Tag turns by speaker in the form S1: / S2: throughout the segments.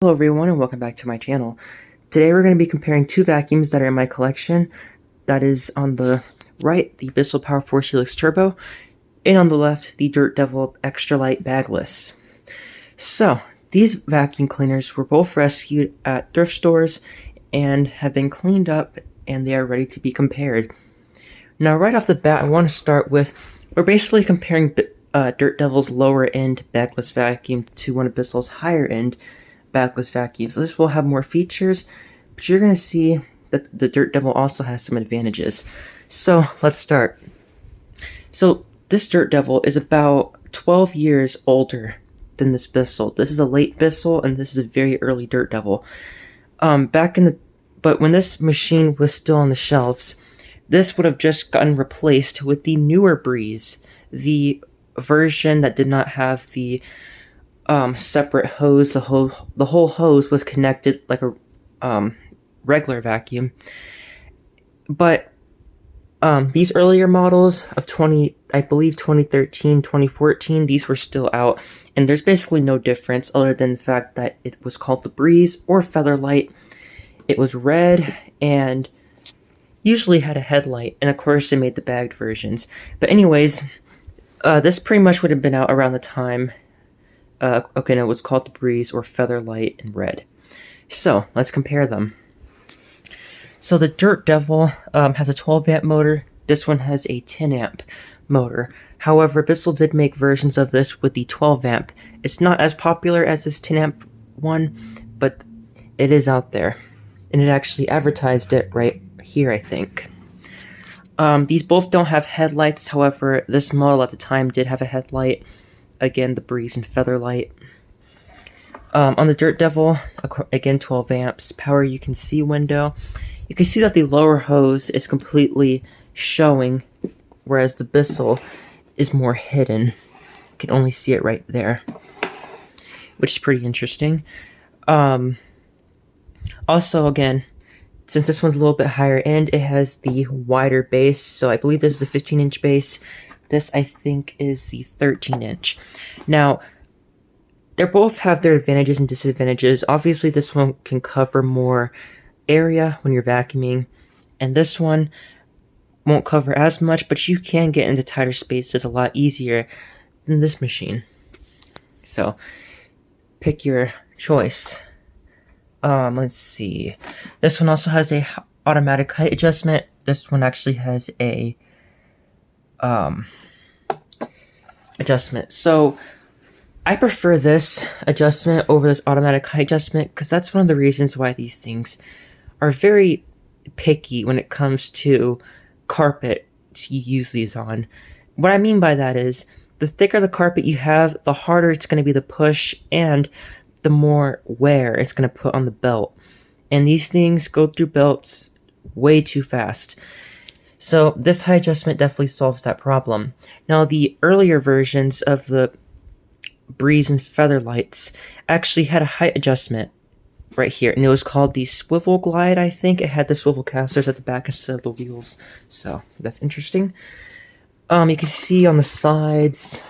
S1: Hello everyone and welcome back to my channel. Today we're going to be comparing two vacuums that are in my collection. That is on the right, the Bissell Powerforce Helix Turbo, and on the left, the Dirt Devil Extra Light Bagless. So, these vacuum cleaners were both rescued at thrift stores and have been cleaned up and they are ready to be compared. Now right off the bat, I want to start with, we're basically comparing Dirt Devil's lower end Bagless vacuum to one of Bissell's higher end Bagless vacuums. This will have more features, but you're going to see that the Dirt Devil also has some advantages. So let's start. So this Dirt Devil is about 12 years older than this Bissell. This is a late Bissell and this is a very early Dirt Devil. But when this machine was still on the shelves, this would have just gotten replaced with the newer Breeze, the version that did not have the separate hose. The whole hose was connected like a regular vacuum. But these earlier models of I believe 2013, 2014, these were still out, and there's basically no difference other than the fact that it was called the Breeze or Featherlight. It was red and usually had a headlight, and of course they made the bagged versions. But anyways, this pretty much would have been out around the time. Okay, no, it was called the Breeze or Featherlight in red. So, let's compare them. So the Dirt Devil has a 12 amp motor. This one has a 10 amp motor. However, Bissell did make versions of this with the 12 amp. It's not as popular as this 10 amp one, but it is out there. And it actually advertised it right here, I think. These both don't have headlights. However, this model at the time did have a headlight. Again, the Breeze and Featherlight. On the Dirt Devil, again 12 amps, power you can see window. You can see that the lower hose is completely showing, whereas the Bissell is more hidden. You can only see it right there, which is pretty interesting. Also, again, since this one's a little bit higher end, it has the wider base. So I believe this is a 15-inch base. This, I think, is the 13-inch. Now, they both have their advantages and disadvantages. Obviously, this one can cover more area when you're vacuuming, and this one won't cover as much, but you can get into tighter spaces a lot easier than this machine. So, pick your choice. Let's see. This one also has a automatic height adjustment. This one actually has a adjustment. So I prefer this adjustment over this automatic height adjustment because that's one of the reasons why these things are very picky when it comes to carpet you use these on. What I mean by that is the thicker the carpet you have, the harder it's going to be to push and the more wear it's going to put on the belt. And these things go through belts way too fast. So this height adjustment definitely solves that problem. Now the earlier versions of the Breeze and Featherlights actually had a height adjustment right here, and it was called the Swivel Glide, I think. It had the swivel casters at the back instead of the wheels, so that's interesting. You can see on the sides,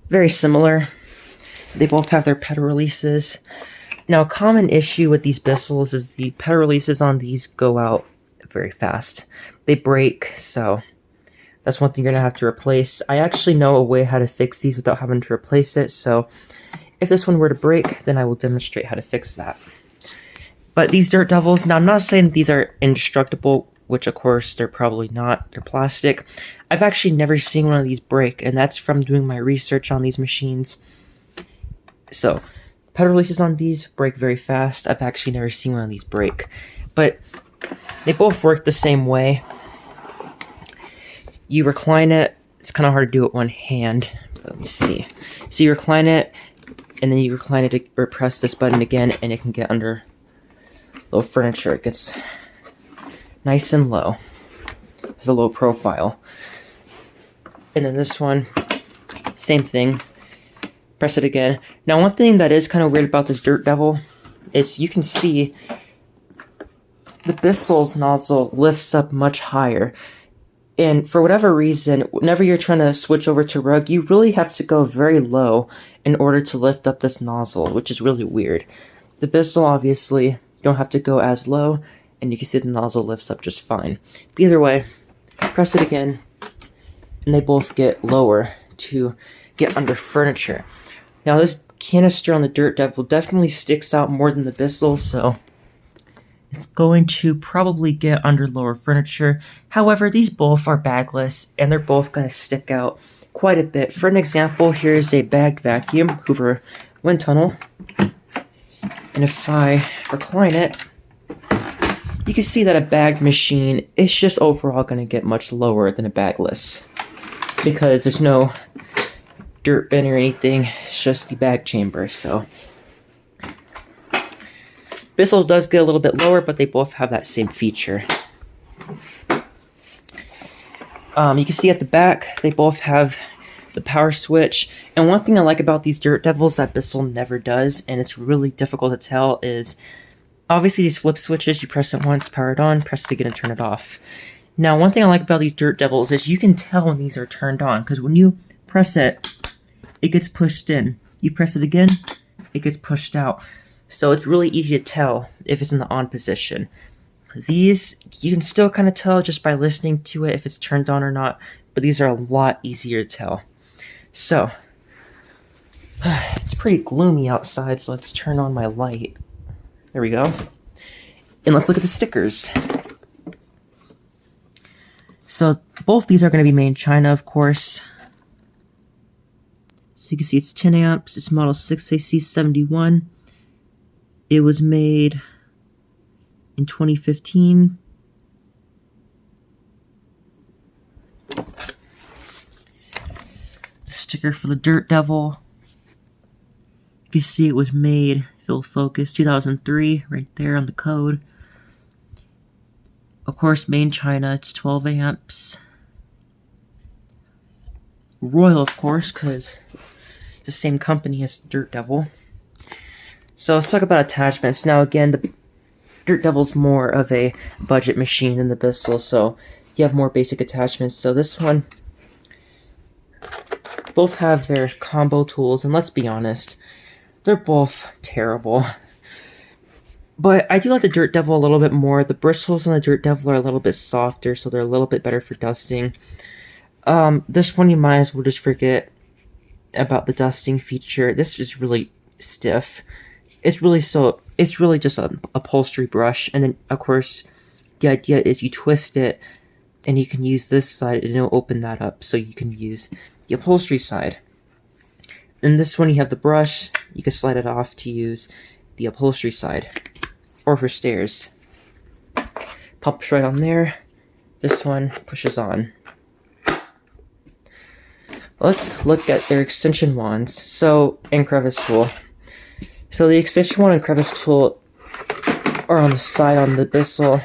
S1: very similar. They both have their pedal releases. Now, a common issue with these Bissells is the pedal releases on these go out very fast. They break, so that's one thing you're going to have to replace. I actually know a way how to fix these without having to replace it, so if this one were to break, then I will demonstrate how to fix that. But these Dirt Devils, now I'm not saying that these are indestructible, which of course they're probably not. They're plastic. I've actually never seen one of these break, and that's from doing my research on these machines. So, pedal releases on these break very fast. I've actually never seen one of these break. But they both work the same way. You recline it. It's kind of hard to do it one hand. Let me see. So you recline it, and then you recline it or press this button again, and it can get under little furniture. It gets nice and low. It's a low profile. And then this one, same thing. Press it again. Now, one thing that is kind of weird about this Dirt Devil is you can see the Bissell's nozzle lifts up much higher. And for whatever reason, whenever you're trying to switch over to rug, you really have to go very low in order to lift up this nozzle, which is really weird. The Bissell, obviously, you don't have to go as low, and you can see the nozzle lifts up just fine. But either way, press it again, and they both get lower to get under furniture. Now this canister on the Dirt Devil definitely sticks out more than the Bissell, so it's going to probably get under lower furniture. However, these both are bagless, and they're both going to stick out quite a bit. For an example, here's a bagged vacuum, Hoover wind tunnel. And if I recline it, you can see that a bagged machine is just overall going to get much lower than a bagless, because there's no dirt bin or anything, it's just the bag chamber. So Bissell does get a little bit lower, but they both have that same feature. You can see at the back, they both have the power switch. And one thing I like about these Dirt Devils that Bissell never does, and it's really difficult to tell, is obviously these flip switches, you press it once, power it on, press it again and turn it off. Now, one thing I like about these Dirt Devils is you can tell when these are turned on, because when you press it, it gets pushed in. You press it again, it gets pushed out. So it's really easy to tell if it's in the on position. These, you can still kind of tell just by listening to it if it's turned on or not, but these are a lot easier to tell. So, it's pretty gloomy outside, so let's turn on my light. There we go. And let's look at the stickers. So, both these are going to be made in China, of course. So you can see it's 10 amps, it's model 6AC71. It was made in 2015. The sticker for the Dirt Devil. You can see it was made, Fill Focus, 2003, right there on the code. Of course, made in China, it's 12 amps. Royal, of course, because it's the same company as Dirt Devil. So let's talk about attachments. Now again, the Dirt Devil's more of a budget machine than the Bissell, so you have more basic attachments. So this one, both have their combo tools, and let's be honest, they're both terrible. But I do like the Dirt Devil a little bit more. The bristles on the Dirt Devil are a little bit softer, so they're a little bit better for dusting. This one you might as well just forget about the dusting feature. This is really stiff. It's really just an upholstery brush, and then of course the idea is you twist it and you can use this side and it'll open that up so you can use the upholstery side. And this one you have the brush, you can slide it off to use the upholstery side or for stairs. Pops right on there. This one pushes on. Let's look at their extension wands, and crevice tool. So the extension wand and crevice tool are on the side on the Bissell,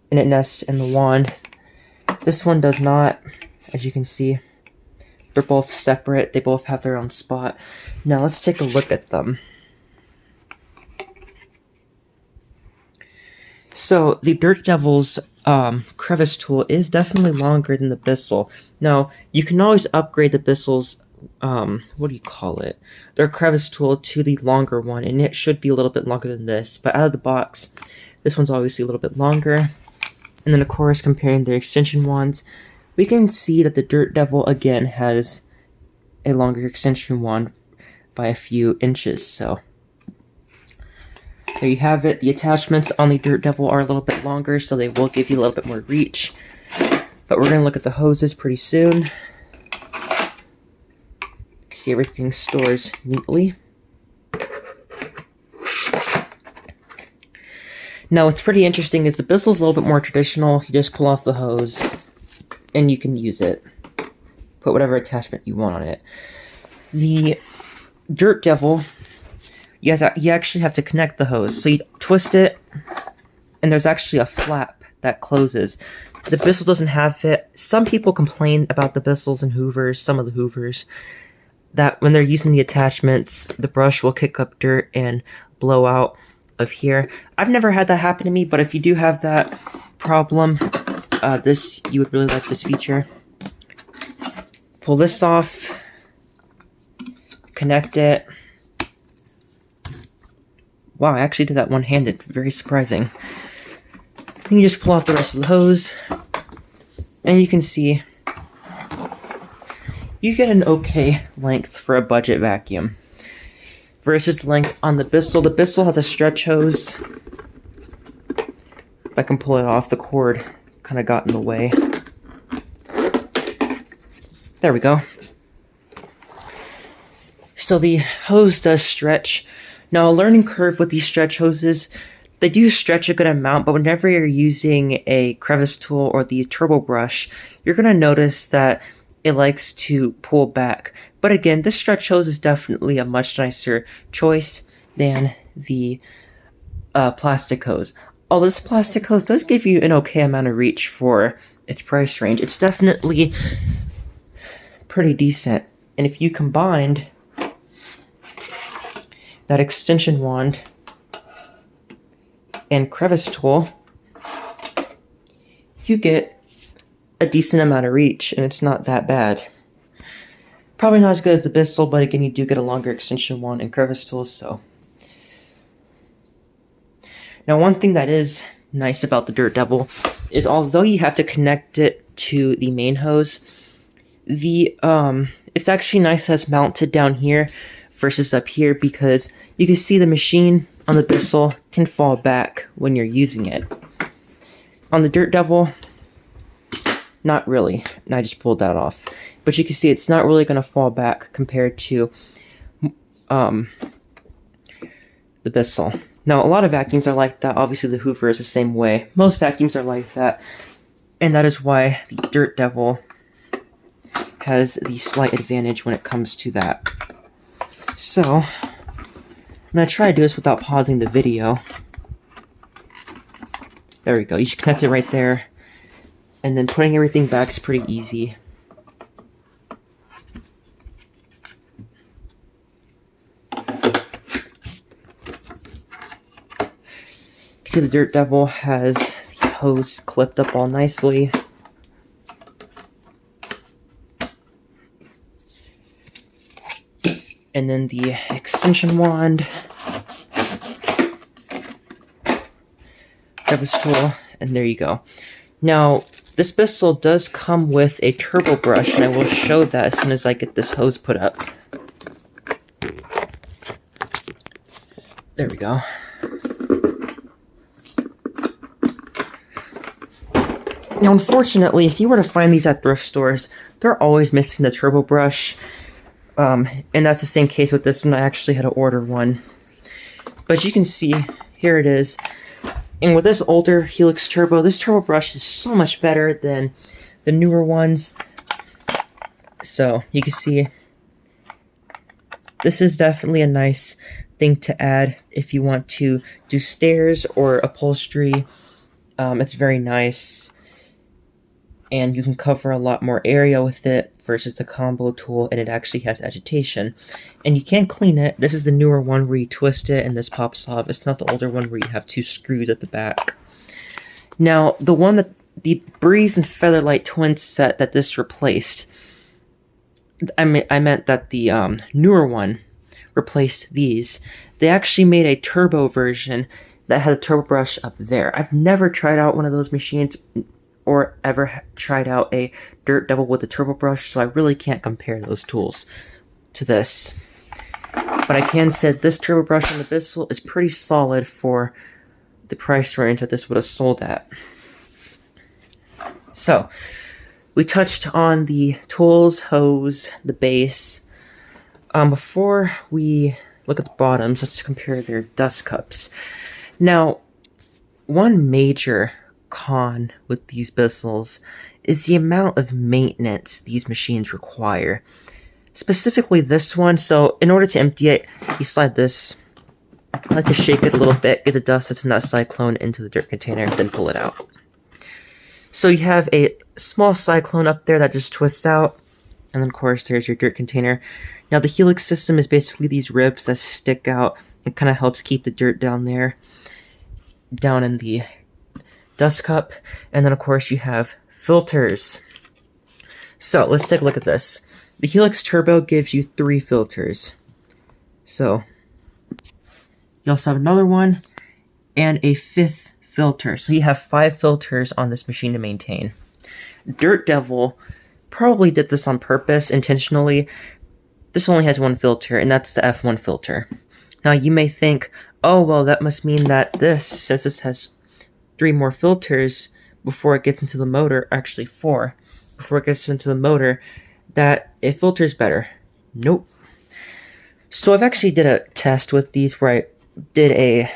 S1: and it nests in the wand. This one does not, as you can see. They're both separate, they both have their own spot. Now let's take a look at them. So the Dirt Devil's crevice tool is definitely longer than the Bissell. Now, you can always upgrade the Bissell's their crevice tool to the longer one, and it should be a little bit longer than this, but out of the box, this one's obviously a little bit longer. And then of course, comparing their extension wands, we can see that the Dirt Devil again has a longer extension wand by a few inches, so there you have it. The attachments on the Dirt Devil are a little bit longer, so they will give you a little bit more reach. But we're going to look at the hoses pretty soon. See, everything stores neatly. Now, what's pretty interesting is the Bissell's a little bit more traditional. You just pull off the hose, and you can use it. Put whatever attachment you want on it. The Dirt Devil, you actually have to connect the hose. So you twist it, and there's actually a flap that closes. The Bissell doesn't have it. Some people complain about the Bissells and Hoovers, some of the Hoovers, that when they're using the attachments, the brush will kick up dirt and blow out of here. I've never had that happen to me, but if you do have that problem, you would really like this feature. Pull this off, connect it. Wow, I actually did that one-handed. Very surprising. Then you just pull off the rest of the hose, and you can see you get an okay length for a budget vacuum versus length on the Bissell. The Bissell has a stretch hose. If I can pull it off, the cord kind of got in the way. There we go. So the hose does stretch. Now, a learning curve with these stretch hoses, they do stretch a good amount, but whenever you're using a crevice tool or the turbo brush, you're going to notice that it likes to pull back. But again, this stretch hose is definitely a much nicer choice than the plastic hose. Although this plastic hose does give you an okay amount of reach for its price range, it's definitely pretty decent. And if you combined that extension wand and crevice tool, you get a decent amount of reach, and it's not that bad. Probably not as good as the Bissell, but again, you do get a longer extension wand and crevice tool, so. Now, one thing that is nice about the Dirt Devil is although you have to connect it to the main hose, it's actually nice as mounted down here versus up here, because you can see the machine on the Bissell can fall back when you're using it. On the Dirt Devil, not really. And I just pulled that off. But you can see it's not really going to fall back compared to the Bissell. Now, a lot of vacuums are like that. Obviously, the Hoover is the same way. Most vacuums are like that. And that is why the Dirt Devil has the slight advantage when it comes to that. So, I'm going to try to do this without pausing the video. There we go. You should connect it right there. And then putting everything back is pretty easy. See, the Dirt Devil has the hose clipped up all nicely. And then the extension wand, crevice tool, and there you go. Now, this Bissell does come with a turbo brush, and I will show that as soon as I get this hose put up. There we go. Now, unfortunately, if you were to find these at thrift stores, they're always missing the turbo brush. And that's the same case with this one. I actually had to order one. But you can see, here it is. And with this older Helix turbo, this turbo brush is so much better than the newer ones. So, you can see, this is definitely a nice thing to add if you want to do stairs or upholstery. It's very nice. And you can cover a lot more area with it versus the combo tool, and it actually has agitation. And you can clean it. This is the newer one where you twist it and this pops off. It's not the older one where you have two screws at the back. Now, the one that the Breeze and Featherlight twin set that this replaced, I meant that the newer one replaced these. They actually made a turbo version that had a turbo brush up there. I've never tried out one of those machines or ever tried out a Dirt Devil with a turbo brush, so I really can't compare those tools to this. But I can say this turbo brush on the Bissell is pretty solid for the price range that this would have sold at. So, we touched on the tools, hose, the base. Before we look at the bottoms, let's compare their dust cups. Now, one major con with these Bissells is the amount of maintenance these machines require. Specifically this one, so in order to empty it, you slide this. I like to shake it a little bit, get the dust that's in that cyclone into the dirt container, then pull it out. So you have a small cyclone up there that just twists out, and then of course there's your dirt container. Now the Helix system is basically these ribs that stick out and kind of helps keep the dirt down there, down in the dust cup. And then of course you have filters. So let's take a look at this. The Helix Turbo gives you 3 filters. So you also have another one and a 5th filter. So you have 5 filters on this machine to maintain. Dirt Devil probably did this on purpose, intentionally. This only has 1 filter, and that's the F1 filter. Now you may think, oh, well, that must mean that this, since this has 3 more filters before it gets into the motor, actually 4, before it gets into the motor, that it filters better. Nope. So I've actually did a test with these where I did a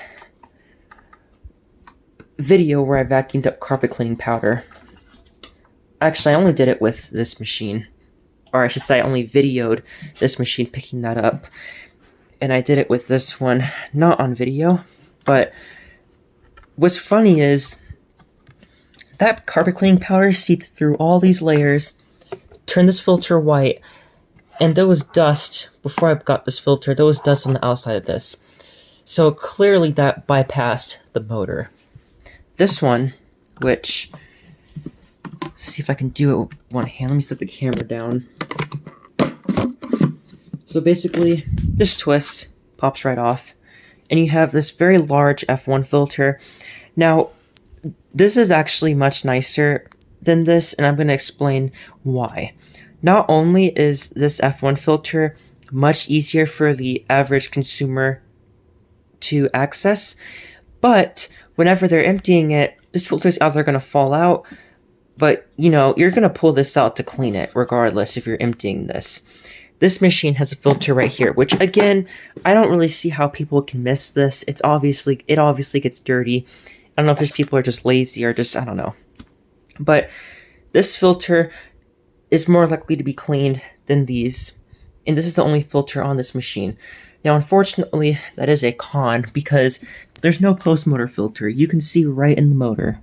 S1: video where I vacuumed up carpet cleaning powder. Actually, I only did it with this machine. Or I should say I only videoed this machine picking that up. And I did it with this one, not on video. But what's funny is that carpet cleaning powder seeped through all these layers, turned this filter white, and there was dust, before I got this filter, there was dust on the outside of this. So clearly that bypassed the motor. This one, which, let's see if I can do it with one hand. Let me set the camera down. So basically, this twist pops right off, and you have this very large F1 filter. Now, this is actually much nicer than this, and I'm going to explain why. Not only is this F1 filter much easier for the average consumer to access, but whenever they're emptying it, this filter is either going to fall out, but you know, you're going to pull this out to clean it regardless if you're emptying this. This machine has a filter right here, which again, I don't really see how people can miss this. It obviously gets dirty. I don't know if these people are just lazy or just, I don't know. But this filter is more likely to be cleaned than these. And this is the only filter on this machine. Now, unfortunately, that is a con because there's no post-motor filter. You can see right in the motor.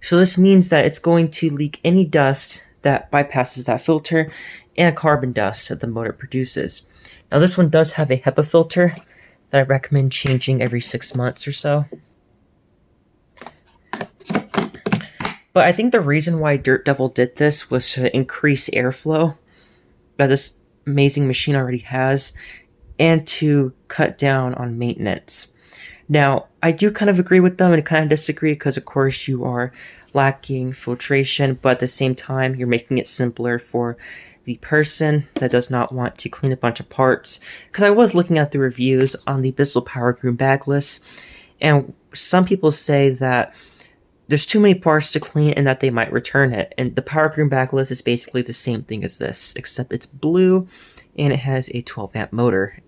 S1: So this means that it's going to leak any dust that bypasses that filter and carbon dust that the motor produces. Now, this one does have a HEPA filter that I recommend changing every 6 months or so. But I think the reason why Dirt Devil did this was to increase airflow that this amazing machine already has, and to cut down on maintenance. Now, I do kind of agree with them and kind of disagree because, of course, you are lacking filtration, but at the same time, you're making it simpler for the person that does not want to clean a bunch of parts. Because I was looking at the reviews on the Bissell Power Groom Bagless, and some people say that there's too many parts to clean and that they might return it. And the Power Groom Bagless is basically the same thing as this, except it's blue and it has a 12-amp motor.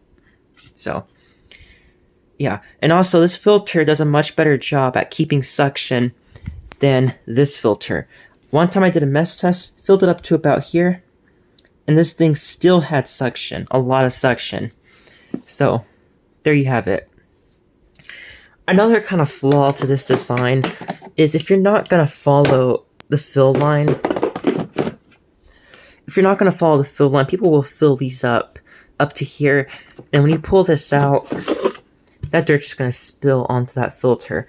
S1: So, yeah. And also, this filter does a much better job at keeping suction than this filter. One time I did a mess test, filled it up to about here, and this thing still had suction, a lot of suction. So, there you have it. Another kind of flaw to this design is if you're not going to follow the fill line, people will fill these up to here, and when you pull this out, that dirt's just going to spill onto that filter.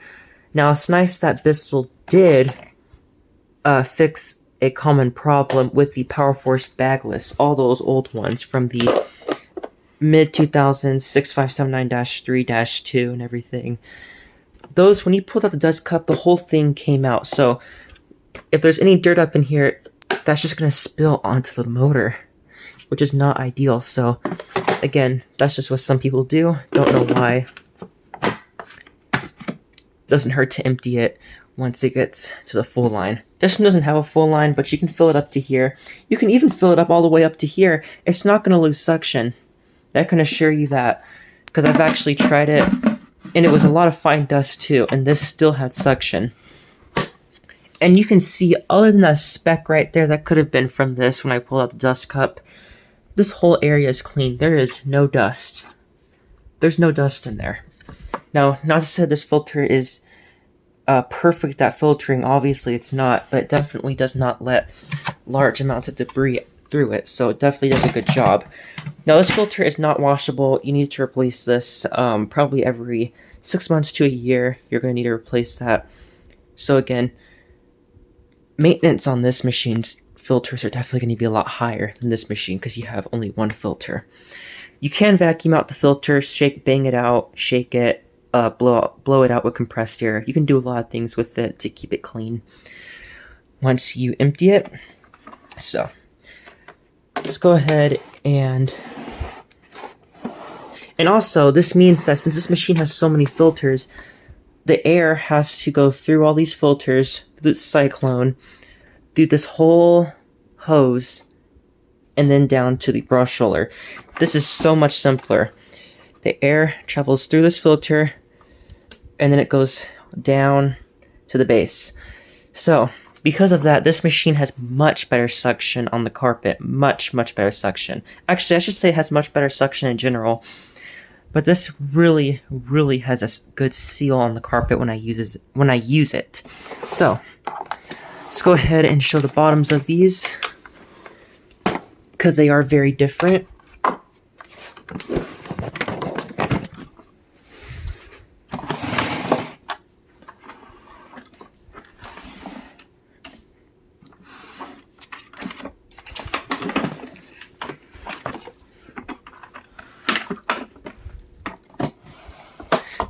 S1: Now, it's nice that Bissell did fix a common problem with the Powerforce Bagless, all those old ones from the mid-2000s, 6579-3-2 and everything. Those, when you pulled out the dust cup, the whole thing came out. So if there's any dirt up in here, that's just going to spill onto the motor, which is not ideal. So again, that's just what some people do. Don't know why. Doesn't hurt to empty it once it gets to the full line. This one doesn't have a full line, but you can fill it up to here. You can even fill it up all the way up to here. It's not going to lose suction. I can assure you that, because I've actually tried it, and it was a lot of fine dust too, and this still had suction. And you can see, other than that speck right there that could have been from this when I pulled out the dust cup, this whole area is clean. There is no dust. There's no dust in there. Now, not to say this filter is perfect at filtering. Obviously, it's not, but it definitely does not let large amounts of debris through it, so it definitely does a good job. Now, this filter is not washable. You need to replace this probably every 6 months to a year. You're going to need to replace that. So again, maintenance on this machine's filters are definitely going to be a lot higher than this machine because you have only one filter. You can vacuum out the filter, bang it out, shake it, blow it out with compressed air. You can do a lot of things with it to keep it clean once you empty it. So let's go ahead and also this means that since this machine has so many filters, the air has to go through all these filters, through the cyclone, through this whole hose, and then down to the brush roller. This is so much simpler. The air travels through this filter, and then it goes down to the base. So, because of that, this machine has much better suction on the carpet. Much better suction. Actually, I should say it has much better suction in general. But this really has a good seal on the carpet when I use it. So, let's go ahead and show the bottoms of these, because they are very different.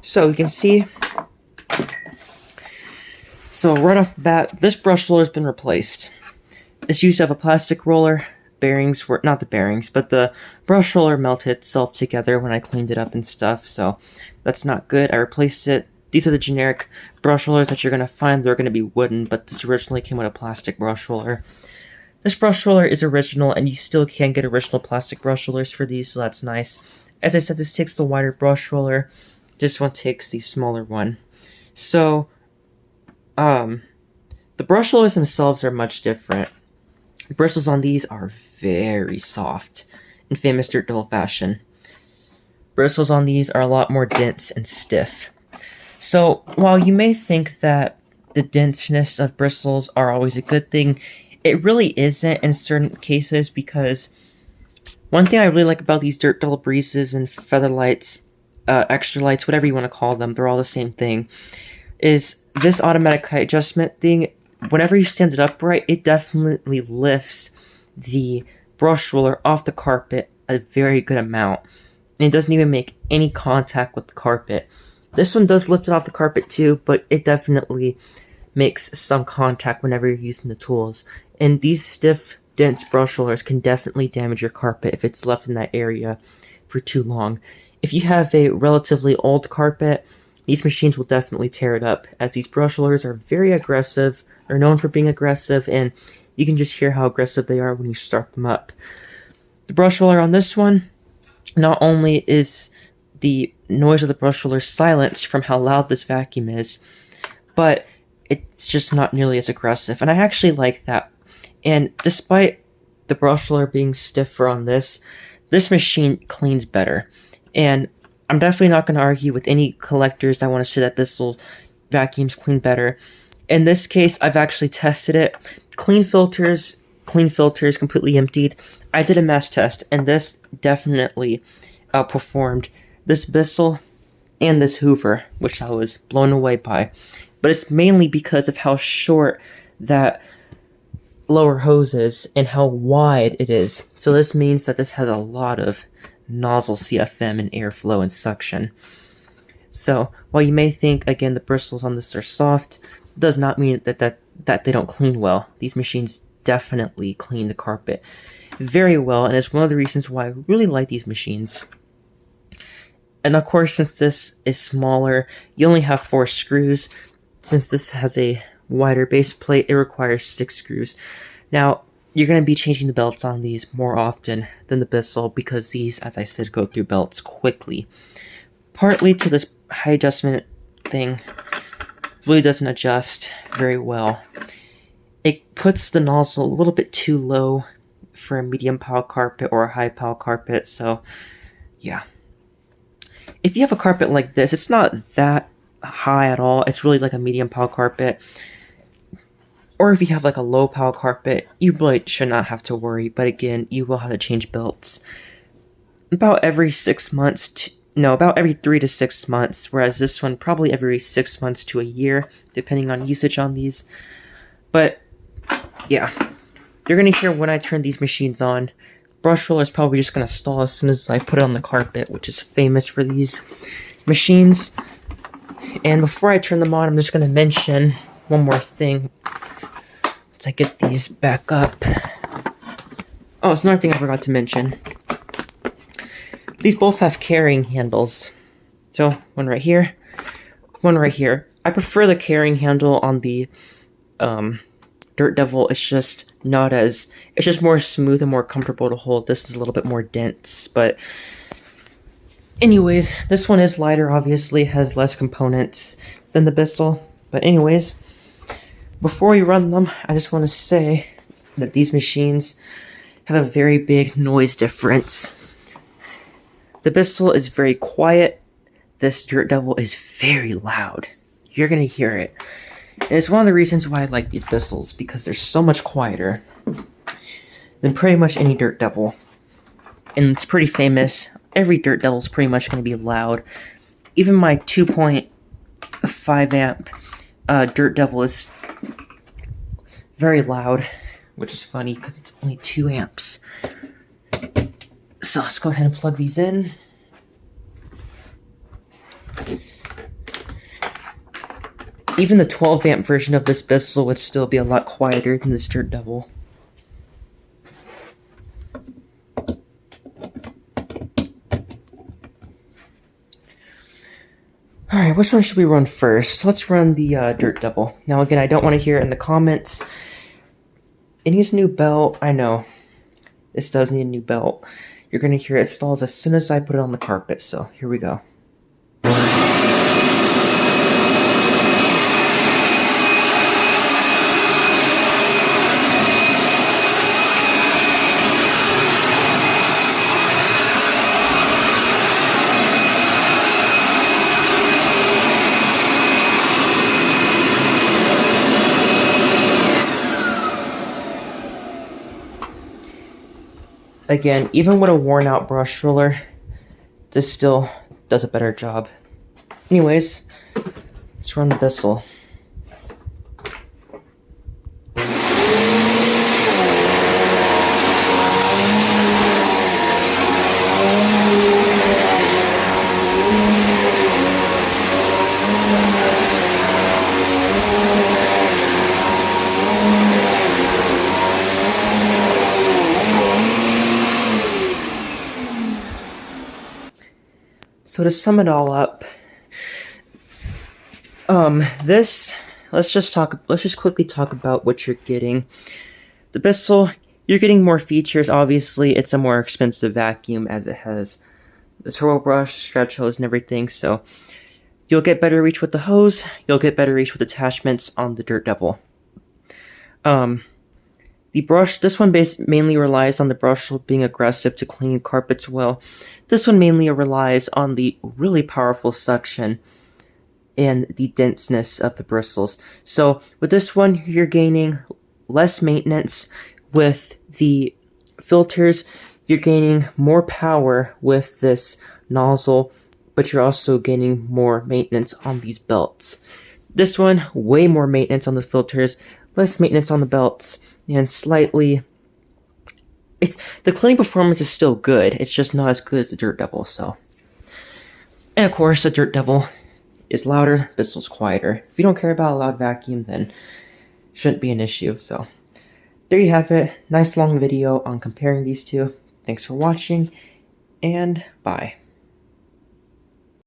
S1: So you can see, so right off the bat, this brush roller has been replaced. This used to have a plastic roller. Bearings were, not the bearings, but the brush roller melted itself together when I cleaned it up and stuff, so that's not good. I replaced it. These are the generic brush rollers that you're going to find. They're going to be wooden, but this originally came with a plastic brush roller. This brush roller is original, and you still can get original plastic brush rollers for these, so that's nice. As I said, this takes the wider brush roller. This one takes the smaller one. So, the brush rollers themselves are much different. The bristles on these are very soft, in famous dirt dull fashion. Bristles on these are a lot more dense and stiff. So, while you may think that the denseness of bristles are always a good thing, it really isn't in certain cases, because one thing I really like about these dirt dull breezes and feather lights, extra lights, whatever you want to call them, they're all the same thing, is this automatic height adjustment thing. Whenever you stand it upright, it definitely lifts the brush roller off the carpet a very good amount, and it doesn't even make any contact with the carpet. This one does lift it off the carpet too, but it definitely makes some contact whenever you're using the tools. And these stiff, dense brush rollers can definitely damage your carpet if it's left in that area for too long. If you have a relatively old carpet, these machines will definitely tear it up, as these brush rollers are very aggressive, are known for being aggressive, and you can just hear how aggressive they are when you start them up. The brush roller on this one, not only is the noise of the brush roller silenced from how loud this vacuum is, but it's just not nearly as aggressive, and I actually like that. And despite the brush roller being stiffer on this machine cleans better. And I'm definitely not going to argue with any collectors that want to say that Bissell vacuums clean better. In this case, I've actually tested it. Clean filters, completely emptied. I did a mass test, and this definitely outperformed this Bissell and this Hoover, which I was blown away by. But it's mainly because of how short that lower hose is and how wide it is. So this means that this has a lot of nozzle CFM and airflow and suction. So while you may think, again, the bristles on this are soft, it does not mean that they don't clean well. These machines definitely clean the carpet very well, and it's one of the reasons why I really like these machines. And of course, since this is smaller, you only have 4 screws. Since this has a wider base plate, it requires 6 screws. Now, you're going to be changing the belts on these more often than the Bissell, because these, as I said, go through belts quickly. Partly to this high adjustment thing really doesn't adjust very well. It puts the nozzle a little bit too low for a medium pile carpet or a high pile carpet, so yeah. If you have a carpet like this, it's not that high at all. It's really like a medium pile carpet. Or if you have like a low pile carpet, you really should not have to worry. But again, you will have to change belts about every 6 months. About every 3 to 6 months. Whereas this one, probably every 6 months to a year, depending on usage on these. But yeah, you're going to hear when I turn these machines on, brush roller is probably just going to stall as soon as I put it on the carpet, which is famous for these machines. And before I turn them on, I'm just going to mention one more thing. Once I get these back up. Oh, it's another thing I forgot to mention. These both have carrying handles. So, one right here, one right here. I prefer the carrying handle on the Dirt Devil. It's just not as... It's just more smooth and more comfortable to hold. This is a little bit more dense, but... Anyways, this one is lighter, obviously, has less components than the Bissell. But anyways, before we run them, I just want to say that these machines have a very big noise difference. The Bissell is very quiet. This Dirt Devil is very loud. You're going to hear it. And it's one of the reasons why I like these Bissells, because they're so much quieter than pretty much any Dirt Devil. And it's pretty famous. Every Dirt Devil is pretty much going to be loud. Even my 2.5 amp Dirt Devil is very loud, which is funny because it's only 2 amps. So let's go ahead and plug these in. Even the 12 amp version of this Bissell would still be a lot quieter than this Dirt Devil. Alright, which one should we run first? Let's run the Dirt Devil. Now again, I don't want to hear it in the comments. It needs a new belt. I know. This does need a new belt. You're going to hear it stalls as soon as I put it on the carpet, so here we go. Again, even with a worn-out brush roller, this still does a better job. Anyways, let's run the Bissell. So to sum it all up, let's just quickly talk about what you're getting. The Bissell, you're getting more features. Obviously, it's a more expensive vacuum as it has the turbo brush, stretch hose, and everything. So you'll get better reach with the hose. You'll get better reach with attachments on the Dirt Devil. The brush, this one mainly relies on the brush being aggressive to clean carpets well. This one mainly relies on the really powerful suction and the denseness of the bristles. So with this one, you're gaining less maintenance. With the filters, you're gaining more power with this nozzle, but you're also gaining more maintenance on these belts. This one, way more maintenance on the filters, less maintenance on the belts, and slightly... the cleaning performance is still good, it's just not as good as the Dirt Devil, so... And of course, the Dirt Devil is louder, Bissell's quieter. If you don't care about a loud vacuum, then it shouldn't be an issue, so... There you have it, nice long video on comparing these two. Thanks for watching, and bye.